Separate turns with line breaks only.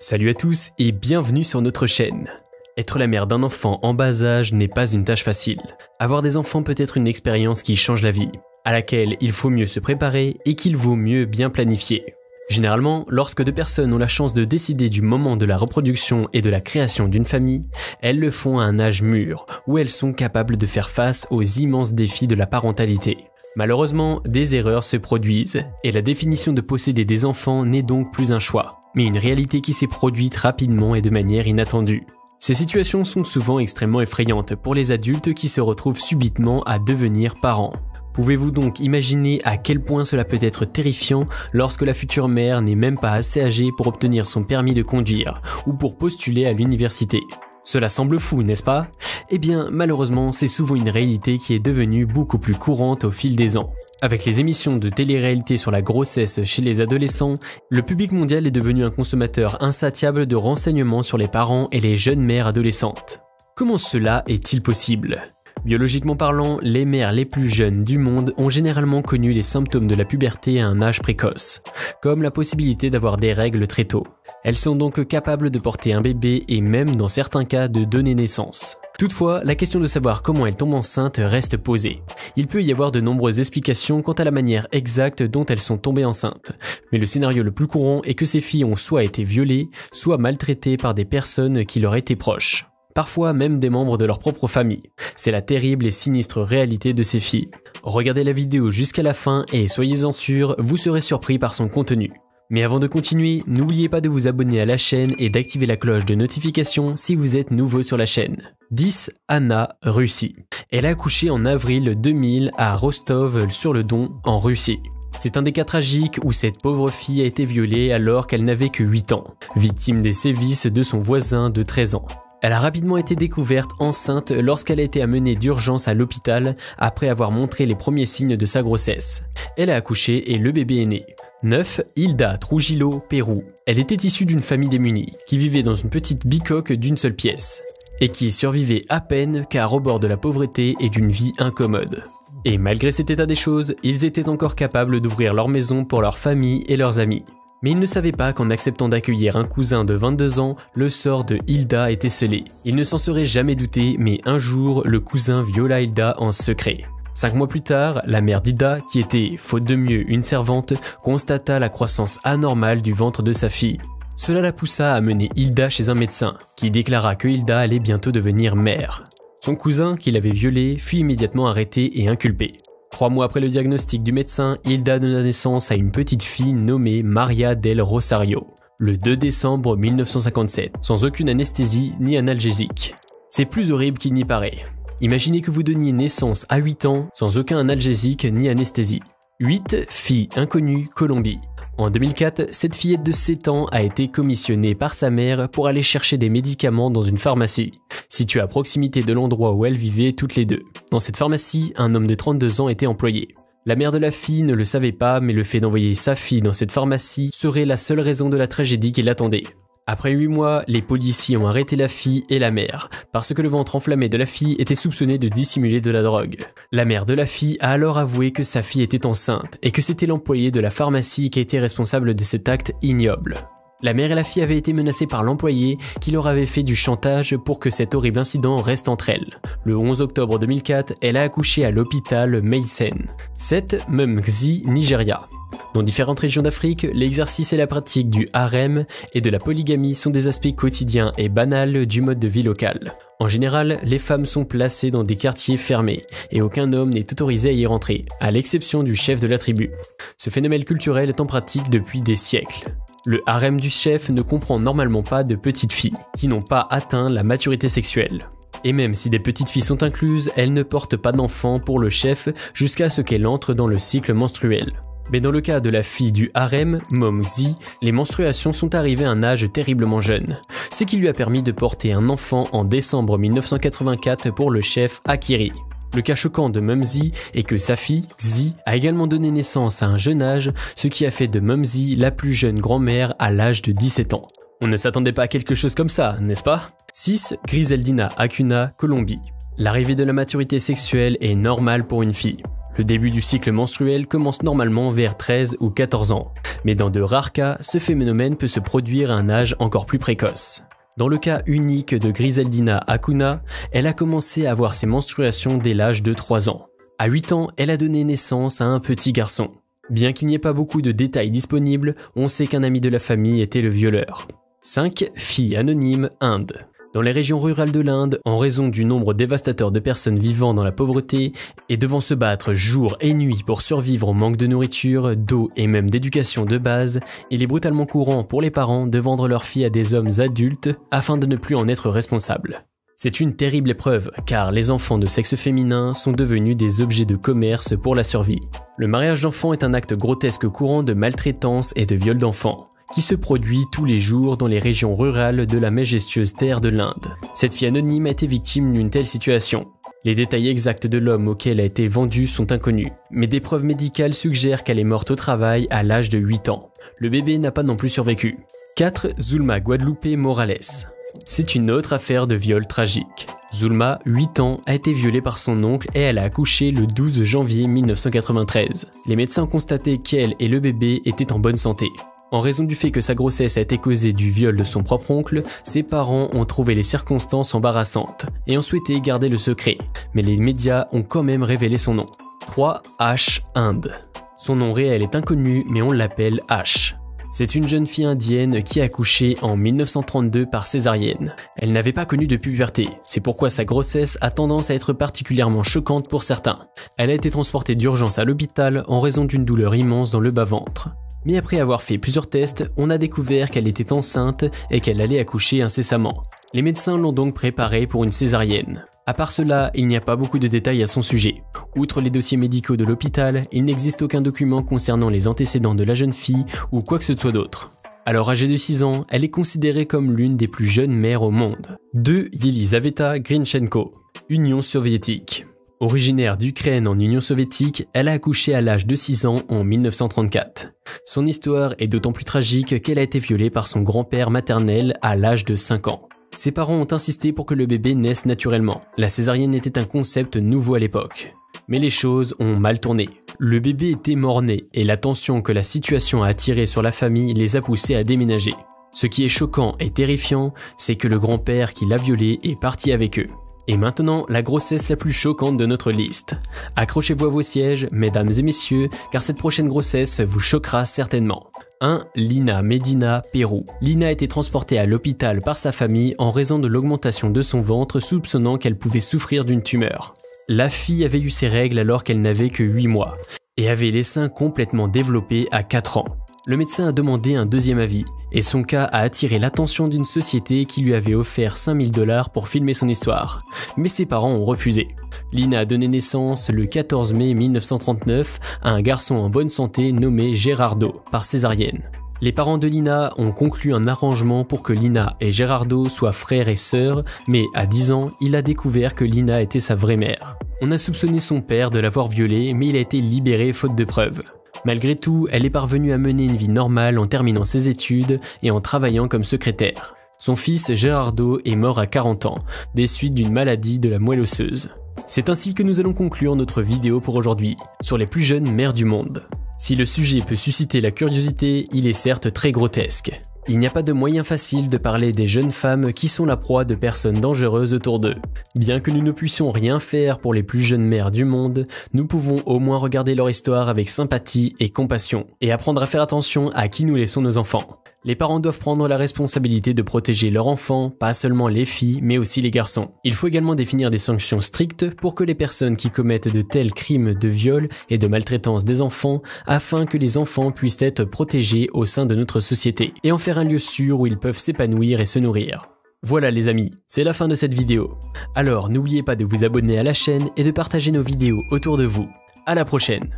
Salut à tous et bienvenue sur notre chaîne. Être la mère d'un enfant en bas âge n'est pas une tâche facile. Avoir des enfants peut être une expérience qui change la vie, à laquelle il faut mieux se préparer et qu'il vaut mieux bien planifier. Généralement, lorsque deux personnes ont la chance de décider du moment de la reproduction et de la création d'une famille, elles le font à un âge mûr, où elles sont capables de faire face aux immenses défis de la parentalité. Malheureusement, des erreurs se produisent, et la définition de posséder des enfants n'est donc plus un choix, mais une réalité qui s'est produite rapidement et de manière inattendue. Ces situations sont souvent extrêmement effrayantes pour les adultes qui se retrouvent subitement à devenir parents. Pouvez-vous donc imaginer à quel point cela peut être terrifiant lorsque la future mère n'est même pas assez âgée pour obtenir son permis de conduire ou pour postuler à l'université? Cela semble fou, n'est-ce pas? Eh bien, malheureusement, c'est souvent une réalité qui est devenue beaucoup plus courante au fil des ans. Avec les émissions de télé-réalité sur la grossesse chez les adolescents, le public mondial est devenu un consommateur insatiable de renseignements sur les parents et les jeunes mères adolescentes. Comment cela est-il possible? Biologiquement parlant, les mères les plus jeunes du monde ont généralement connu les symptômes de la puberté à un âge précoce, comme la possibilité d'avoir des règles très tôt. Elles sont donc capables de porter un bébé et même dans certains cas de donner naissance. Toutefois, la question de savoir comment elles tombent enceintes reste posée. Il peut y avoir de nombreuses explications quant à la manière exacte dont elles sont tombées enceintes, mais le scénario le plus courant est que ces filles ont soit été violées, soit maltraitées par des personnes qui leur étaient proches. Parfois même des membres de leur propre famille. C'est la terrible et sinistre réalité de ces filles. Regardez la vidéo jusqu'à la fin et soyez-en sûrs, vous serez surpris par son contenu. Mais avant de continuer, n'oubliez pas de vous abonner à la chaîne et d'activer la cloche de notification si vous êtes nouveau sur la chaîne. 10. Anna, Russie. Elle a accouché en avril 2000 à Rostov-sur-le-Don, en Russie. C'est un des cas tragiques où cette pauvre fille a été violée alors qu'elle n'avait que 8 ans, victime des sévices de son voisin de 13 ans. Elle a rapidement été découverte enceinte lorsqu'elle a été amenée d'urgence à l'hôpital après avoir montré les premiers signes de sa grossesse. Elle a accouché et le bébé est né. 9. Hilda Trujillo, Pérou. Elle était issue d'une famille démunie, qui vivait dans une petite bicoque d'une seule pièce, et qui survivait à peine car au bord de la pauvreté et d'une vie incommode. Et malgré cet état des choses, ils étaient encore capables d'ouvrir leur maison pour leur famille et leurs amis. Mais ils ne savaient pas qu'en acceptant d'accueillir un cousin de 22 ans, le sort de Hilda était scellé. Ils ne s'en seraient jamais doutés, mais un jour, le cousin viola Hilda en secret. 5 mois plus tard, la mère d'Hilda, qui était, faute de mieux, une servante, constata la croissance anormale du ventre de sa fille. Cela la poussa à mener Hilda chez un médecin, qui déclara que Hilda allait bientôt devenir mère. Son cousin, qui l'avait violée, fut immédiatement arrêté et inculpé. 3 mois après le diagnostic du médecin, Hilda donna naissance à une petite fille nommée Maria del Rosario, le 2 décembre 1957, sans aucune anesthésie ni analgésique. C'est plus horrible qu'il n'y paraît. Imaginez que vous donniez naissance à 8 ans sans aucun analgésique ni anesthésie. 8. Fille inconnue, Colombie. En 2004, cette fillette de 7 ans a été commissionnée par sa mère pour aller chercher des médicaments dans une pharmacie, située à proximité de l'endroit où elles vivaient toutes les deux. Dans cette pharmacie, un homme de 32 ans était employé. La mère de la fille ne le savait pas, mais le fait d'envoyer sa fille dans cette pharmacie serait la seule raison de la tragédie qui l'attendait. Après 8 mois, les policiers ont arrêté la fille et la mère, parce que le ventre enflammé de la fille était soupçonné de dissimuler de la drogue. La mère de la fille a alors avoué que sa fille était enceinte, et que c'était l'employé de la pharmacie qui était responsable de cet acte ignoble. La mère et la fille avaient été menacées par l'employé qui leur avait fait du chantage pour que cet horrible incident reste entre elles. Le 11 octobre 2004, elle a accouché à l'hôpital Meysen. 7. Mumxi, Nigeria. Dans différentes régions d'Afrique, l'exercice et la pratique du harem et de la polygamie sont des aspects quotidiens et banals du mode de vie local. En général, les femmes sont placées dans des quartiers fermés et aucun homme n'est autorisé à y rentrer, à l'exception du chef de la tribu. Ce phénomène culturel est en pratique depuis des siècles. Le harem du chef ne comprend normalement pas de petites filles qui n'ont pas atteint la maturité sexuelle. Et même si des petites filles sont incluses, elles ne portent pas d'enfants pour le chef jusqu'à ce qu'elle entre dans le cycle menstruel. Mais dans le cas de la fille du harem, Momxi, les menstruations sont arrivées à un âge terriblement jeune, ce qui lui a permis de porter un enfant en décembre 1984 pour le chef Akiri. Le cas choquant de Mumxi est que sa fille, Xi, a également donné naissance à un jeune âge, ce qui a fait de Mumxi la plus jeune grand-mère à l'âge de 17 ans. On ne s'attendait pas à quelque chose comme ça, n'est-ce pas? 6. Griseldina Acuna, Colombie. L'arrivée de la maturité sexuelle est normale pour une fille. Le début du cycle menstruel commence normalement vers 13 ou 14 ans, mais dans de rares cas, ce phénomène peut se produire à un âge encore plus précoce. Dans le cas unique de Griseldina Acuna, elle a commencé à avoir ses menstruations dès l'âge de 3 ans. À 8 ans, elle a donné naissance à un petit garçon. Bien qu'il n'y ait pas beaucoup de détails disponibles, on sait qu'un ami de la famille était le violeur. 5. Fille anonyme, Inde. Dans les régions rurales de l'Inde, en raison du nombre dévastateur de personnes vivant dans la pauvreté et devant se battre jour et nuit pour survivre au manque de nourriture, d'eau et même d'éducation de base, il est brutalement courant pour les parents de vendre leurs filles à des hommes adultes afin de ne plus en être responsables. C'est une terrible épreuve car les enfants de sexe féminin sont devenus des objets de commerce pour la survie. Le mariage d'enfants est un acte grotesque courant de maltraitance et de viol d'enfants, qui se produit tous les jours dans les régions rurales de la majestueuse terre de l'Inde. Cette fille anonyme a été victime d'une telle situation. Les détails exacts de l'homme auquel a été vendue sont inconnus, mais des preuves médicales suggèrent qu'elle est morte au travail à l'âge de 8 ans. Le bébé n'a pas non plus survécu. 4. Zulma Guadalupe Morales. C'est une autre affaire de viol tragique. Zulma, 8 ans, a été violée par son oncle et elle a accouché le 12 janvier 1993. Les médecins ont constaté qu'elle et le bébé étaient en bonne santé. En raison du fait que sa grossesse a été causée du viol de son propre oncle, ses parents ont trouvé les circonstances embarrassantes et ont souhaité garder le secret, mais les médias ont quand même révélé son nom. 3. H. Inde. Son nom réel est inconnu, mais on l'appelle H. C'est une jeune fille indienne qui a accouché en 1932 par césarienne. Elle n'avait pas connu de puberté, c'est pourquoi sa grossesse a tendance à être particulièrement choquante pour certains. Elle a été transportée d'urgence à l'hôpital en raison d'une douleur immense dans le bas-ventre. Mais après avoir fait plusieurs tests, on a découvert qu'elle était enceinte et qu'elle allait accoucher incessamment. Les médecins l'ont donc préparée pour une césarienne. À part cela, il n'y a pas beaucoup de détails à son sujet. Outre les dossiers médicaux de l'hôpital, il n'existe aucun document concernant les antécédents de la jeune fille ou quoi que ce soit d'autre. Alors âgée de 6 ans, elle est considérée comme l'une des plus jeunes mères au monde. 2. Yelizaveta Grinchenko, Union soviétique. Originaire d'Ukraine en Union soviétique, elle a accouché à l'âge de 6 ans en 1934. Son histoire est d'autant plus tragique qu'elle a été violée par son grand-père maternel à l'âge de 5 ans. Ses parents ont insisté pour que le bébé naisse naturellement. La césarienne était un concept nouveau à l'époque. Mais les choses ont mal tourné. Le bébé était mort-né et l'attention que la situation a attirée sur la famille les a poussés à déménager. Ce qui est choquant et terrifiant, c'est que le grand-père qui l'a violée est parti avec eux. Et maintenant, la grossesse la plus choquante de notre liste. Accrochez-vous à vos sièges, mesdames et messieurs, car cette prochaine grossesse vous choquera certainement. 1. Lina Medina, Pérou. Lina a été transportée à l'hôpital par sa famille en raison de l'augmentation de son ventre, soupçonnant qu'elle pouvait souffrir d'une tumeur. La fille avait eu ses règles alors qu'elle n'avait que 8 mois, et avait les seins complètement développés à 4 ans. Le médecin a demandé un deuxième avis, et son cas a attiré l'attention d'une société qui lui avait offert 5000 $ pour filmer son histoire. Mais ses parents ont refusé. Lina a donné naissance le 14 mai 1939 à un garçon en bonne santé nommé Gerardo, par césarienne. Les parents de Lina ont conclu un arrangement pour que Lina et Gerardo soient frères et sœurs, mais à 10 ans, il a découvert que Lina était sa vraie mère. On a soupçonné son père de l'avoir violée, mais il a été libéré faute de preuves. Malgré tout, elle est parvenue à mener une vie normale en terminant ses études et en travaillant comme secrétaire. Son fils Gerardo est mort à 40 ans, des suites d'une maladie de la moelle osseuse. C'est ainsi que nous allons conclure notre vidéo pour aujourd'hui, sur les plus jeunes mères du monde. Si le sujet peut susciter la curiosité, il est certes très grotesque. Il n'y a pas de moyen facile de parler des jeunes femmes qui sont la proie de personnes dangereuses autour d'eux. Bien que nous ne puissions rien faire pour les plus jeunes mères du monde, nous pouvons au moins regarder leur histoire avec sympathie et compassion, et apprendre à faire attention à qui nous laissons nos enfants. Les parents doivent prendre la responsabilité de protéger leurs enfants, pas seulement les filles, mais aussi les garçons. Il faut également définir des sanctions strictes pour que les personnes qui commettent de tels crimes de viol et de maltraitance des enfants, afin que les enfants puissent être protégés au sein de notre société, et en faire un lieu sûr où ils peuvent s'épanouir et se nourrir. Voilà les amis, c'est la fin de cette vidéo. Alors n'oubliez pas de vous abonner à la chaîne et de partager nos vidéos autour de vous. À la prochaine!